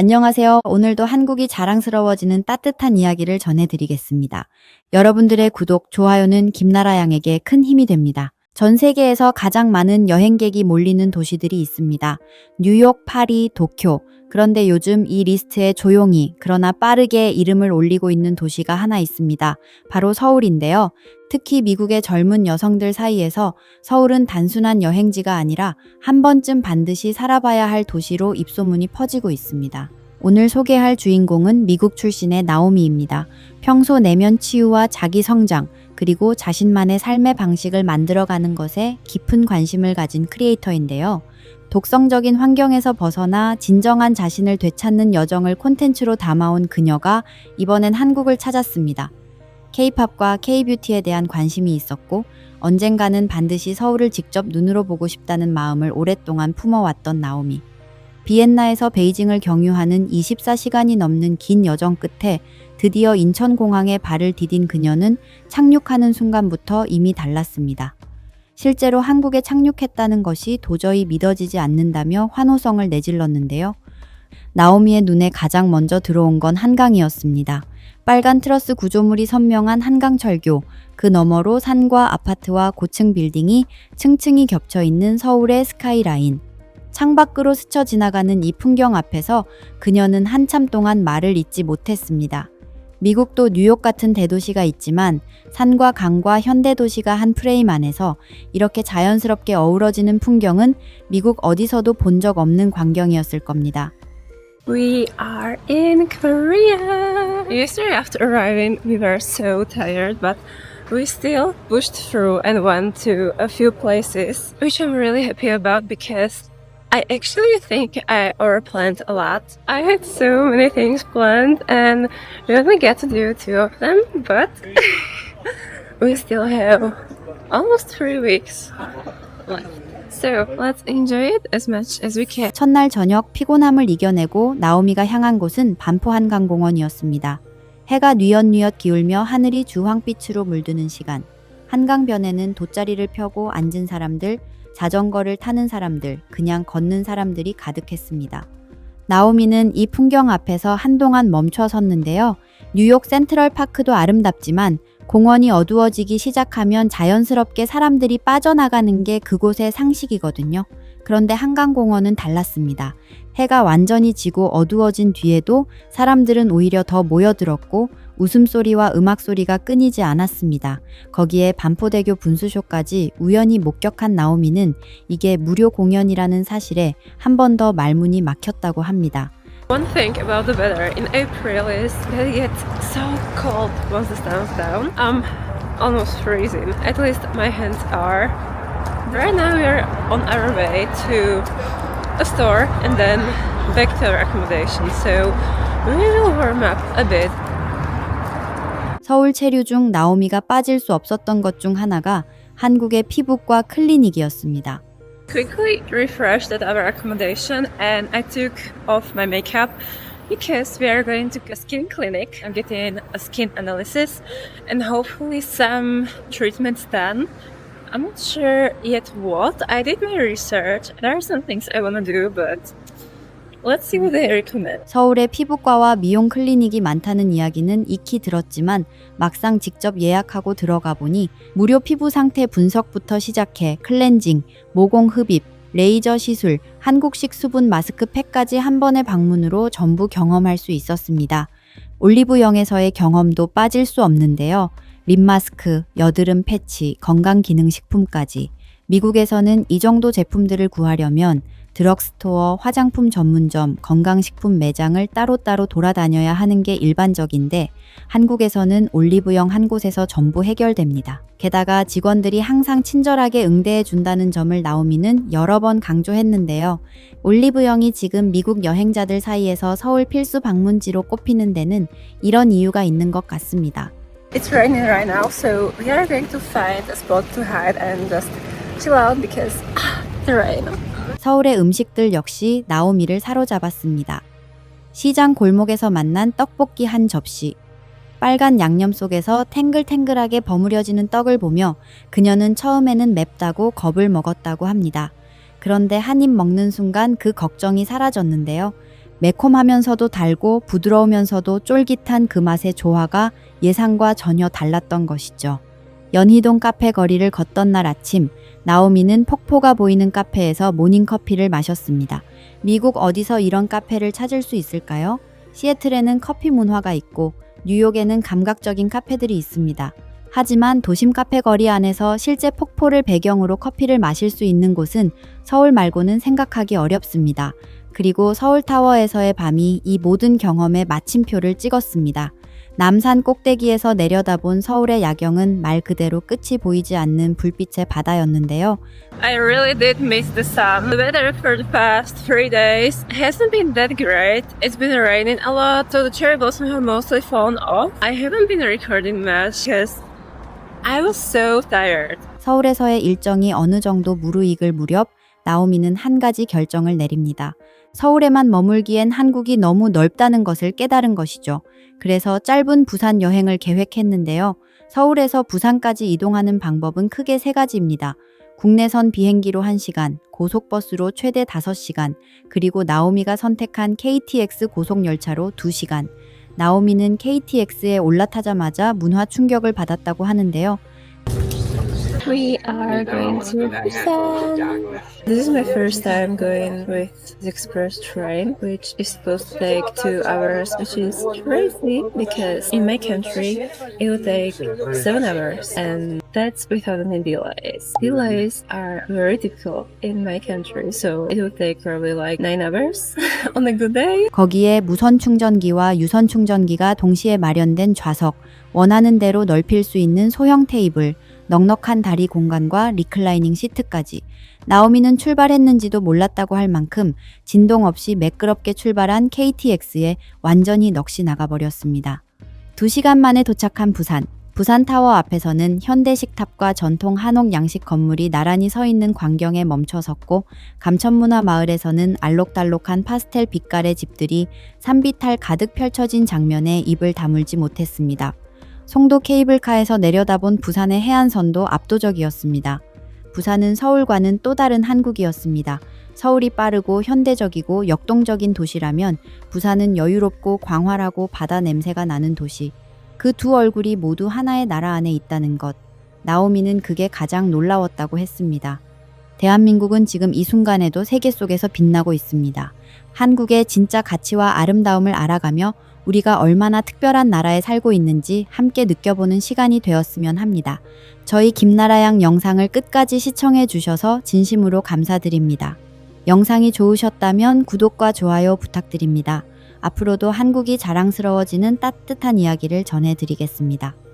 안녕하세요. 오늘도 한국이 자랑스러워지는 따뜻한 이야기를 전해드리겠습니다. 여러분들의 구독, 좋아요는 김나라 양에게 큰 힘이 됩니다. 전 세계에서 가장 많은 여행객이 몰리는 도시들이 있습니다. 뉴욕, 파리, 도쿄. 그런데 요즘 이 리스트에 조용히 그러나 빠르게 이름을 올리고 있는 도시가 하나 있습니다. 바로 서울인데요. 특히 미국의 젊은 여성들 사이에서 서울은 단순한 여행지가 아니라 한 번쯤 반드시 살아봐야 할 도시로 입소문이 퍼지고 있습니다. 오늘 소개할 주인공은 미국 출신의 나오미입니다. 평소 내면 치유와 자기 성장, 그리고 자신만의 삶의 방식을 만들어가는 것에 깊은 관심을 가진 크리에이터인데요. 독성적인 환경에서 벗어나 진정한 자신을 되찾는 여정을 콘텐츠로 담아온 그녀가 이번엔 한국을 찾았습니다. K-팝과 K-뷰티에 대한 관심이 있었고 언젠가는 반드시 서울을 직접 눈으로 보고 싶다는 마음을 오랫동안 품어왔던 나오미. 비엔나에서 베이징을 경유하는 24시간이 넘는 긴 여정 끝에 드디어 인천공항에 발을 디딘 그녀는 착륙하는 순간부터 이미 달랐습니다. 실제로 한국에 착륙했다는 것이 도저히 믿어지지 않는다며 환호성을 내질렀는데요. 나오미의 눈에 가장 먼저 들어온 건 한강이었습니다. 빨간 트러스 구조물이 선명한 한강철교, 그 너머로 산과 아파트와 고층 빌딩이 층층이 겹쳐 있는 서울의 스카이라인. 창밖으로 스쳐 지나가는 이 풍경 앞에서 그녀는 한참 동안 말을 잇지 못했습니다. 미국도 뉴욕 같은 대도시가 있지만 산과 강과 현대도시가 한 프레임 안에서 이렇게 자연스럽게 어우러지는 풍경은 미국 어디서도 본 적 없는 광경이었을 겁니다. We are in Korea! Yesterday after arriving, we were so tired, but we still pushed through and went to a few places, which I'm really happy about because I actually think I overplanned a lot. I had so many things planned and we only get to do 2 of them, but we still have almost 3 weeks left. So let's enjoy it as much as we can. 첫날 저녁 피곤함을 이겨내고 나오미가 향한 곳은 반포 한강공원이었습니다. 해가 뉘엿뉘엿 기울며 하늘이 주황빛으로 물드는 시간. 한강변에는 돗자리를 펴고 앉은 사람들, 자전거를 타는 사람들, 그냥 걷는 사람들이 가득했습니다. 나오미는 이 풍경 앞에서 한동안 멈춰 섰는데요. 뉴욕 센트럴파크도 아름답지만 공원이 어두워지기 시작하면 자연스럽게 사람들이 빠져나가는 게 그곳의 상식이거든요. 그런데 한강공원은 달랐습니다. 해가 완전히 지고 어두워진 뒤에도 사람들은 오히려 더 모여들었고 웃음소리와 음악소리가 끊이지 않았습니다. 거기에 반포대교 분수쇼까지 우연히 목격한 나오미는 이게 무료 공연이라는 사실에 한 번 더 말문이 막혔다고 합니다. One thing about the weather in April is that it gets so cold once the sun's down. I'm almost freezing. At least my hands are. Right now we're on our way to a store and then back to our accommodation. So we will warm up a bit. 서울 체류 중 나오미가 빠질 수 없었던 것 중 하나가 한국의 피부과 클리닉이었습니다. Quickly refreshed at our accommodation and I took off my makeup because we are going to a skin clinic. I'm getting a skin analysis and hopefully some treatments done. I'm not sure yet what. I did my research. There are some things I want to do, but let's see what they recommend. 서울에 피부과와 미용 클리닉이 많다는 이야기는 익히 들었지만 막상 직접 예약하고 들어가 보니 무료 피부 상태 분석부터 시작해 클렌징, 모공 흡입, 레이저 시술, 한국식 수분 마스크 팩까지 한 번의 방문으로 전부 경험할 수 있었습니다. 올리브영에서의 경험도 빠질 수 없는데요. 립 마스크, 여드름 패치, 건강기능식품까지. 미국에서는 이 정도 제품들을 구하려면 드럭스토어, 화장품 전문점, 건강식품 매장을 따로따로 돌아다녀야 하는 게 일반적인데 한국에서는 올리브영 한 곳에서 전부 해결됩니다. 게다가 직원들이 항상 친절하게 응대해 준다는 점을 나오미는 여러 번 강조했는데요. 올리브영이 지금 미국 여행자들 사이에서 서울 필수 방문지로 꼽히는 데는 이런 이유가 있는 것 같습니다. It's raining right now, so we are going to find a spot to hide and just chill out because the rain. 서울의 음식들 역시 나오미를 사로잡았습니다. 시장 골목에서 만난 떡볶이 한 접시, 빨간 양념 속에서 탱글탱글하게 버무려지는 떡을 보며 그녀는 처음에는 맵다고 겁을 먹었다고 합니다. 그런데 한 입 먹는 순간 그 걱정이 사라졌는데요. 매콤하면서도 달고 부드러우면서도 쫄깃한 그 맛의 조화가 예상과 전혀 달랐던 것이죠. 연희동 카페 거리를 걷던 날 아침, 나오미는 폭포가 보이는 카페에서 모닝커피를 마셨습니다. 미국 어디서 이런 카페를 찾을 수 있을까요? 시애틀에는 커피 문화가 있고 뉴욕에는 감각적인 카페들이 있습니다. 하지만 도심 카페 거리 안에서 실제 폭포를 배경으로 커피를 마실 수 있는 곳은 서울 말고는 생각하기 어렵습니다. 그리고 서울타워에서의 밤이 이 모든 경험의 마침표를 찍었습니다. 남산 꼭대기에서 내려다본 서울의 야경은 말 그대로 끝이 보이지 않는 불빛의 바다였는데요. I really did miss the sun. The weather for the past 3 days hasn't been that great. It's been raining a lot, so the cherry blossoms have mostly fallen off. I haven't been recording much because I was so tired. 서울에서의 일정이 어느 정도 무르익을 무렵 나오미는 한 가지 결정을 내립니다. 서울에만 머물기엔 한국이 너무 넓다는 것을 깨달은 것이죠. 그래서 짧은 부산 여행을 계획했는데요. 서울에서 부산까지 이동하는 방법은 크게 세 가지입니다. 국내선 비행기로 1시간, 고속버스로 최대 5시간, 그리고 나오미가 선택한 KTX 고속열차로 2시간. 나오미는 KTX에 올라타자마자 문화 충격을 받았다고 하는데요. We are going to Busan. This is my first time going with the express train, which is supposed to take 2 hours, which is crazy because in my country it will take 7 hours, and that's without any delays. Delays are very difficult in my country, so it will take probably like 9 hours on a good day. 거기에 무선 충전기와 유선 충전기가 동시에 마련된 좌석, 원하는 대로 넓힐 수 있는 소형 테이블, 넉넉한 다리 공간과 리클라이닝 시트까지. 나오미는 출발했는지도 몰랐다고 할 만큼 진동 없이 매끄럽게 출발한 KTX에 완전히 넋이 나가버렸습니다. 2시간 만에 도착한 부산. 부산타워 앞에서는 현대식탑과 전통 한옥 양식 건물이 나란히 서 있는 광경에 멈춰섰고, 감천문화 마을에서는 알록달록한 파스텔 빛깔의 집들이 산비탈 가득 펼쳐진 장면에 입을 다물지 못했습니다. 송도 케이블카에서 내려다본 부산의 해안선도 압도적이었습니다. 부산은 서울과는 또 다른 한국이었습니다. 서울이 빠르고 현대적이고 역동적인 도시라면 부산은 여유롭고 광활하고 바다 냄새가 나는 도시. 그 두 얼굴이 모두 하나의 나라 안에 있다는 것. 나오미는 그게 가장 놀라웠다고 했습니다. 대한민국은 지금 이 순간에도 세계 속에서 빛나고 있습니다. 한국의 진짜 가치와 아름다움을 알아가며 우리가 얼마나 특별한 나라에 살고 있는지 함께 느껴보는 시간이 되었으면 합니다. 저희 김나라양 영상을 끝까지 시청해 주셔서 진심으로 감사드립니다. 영상이 좋으셨다면 구독과 좋아요 부탁드립니다. 앞으로도 한국이 자랑스러워지는 따뜻한 이야기를 전해드리겠습니다.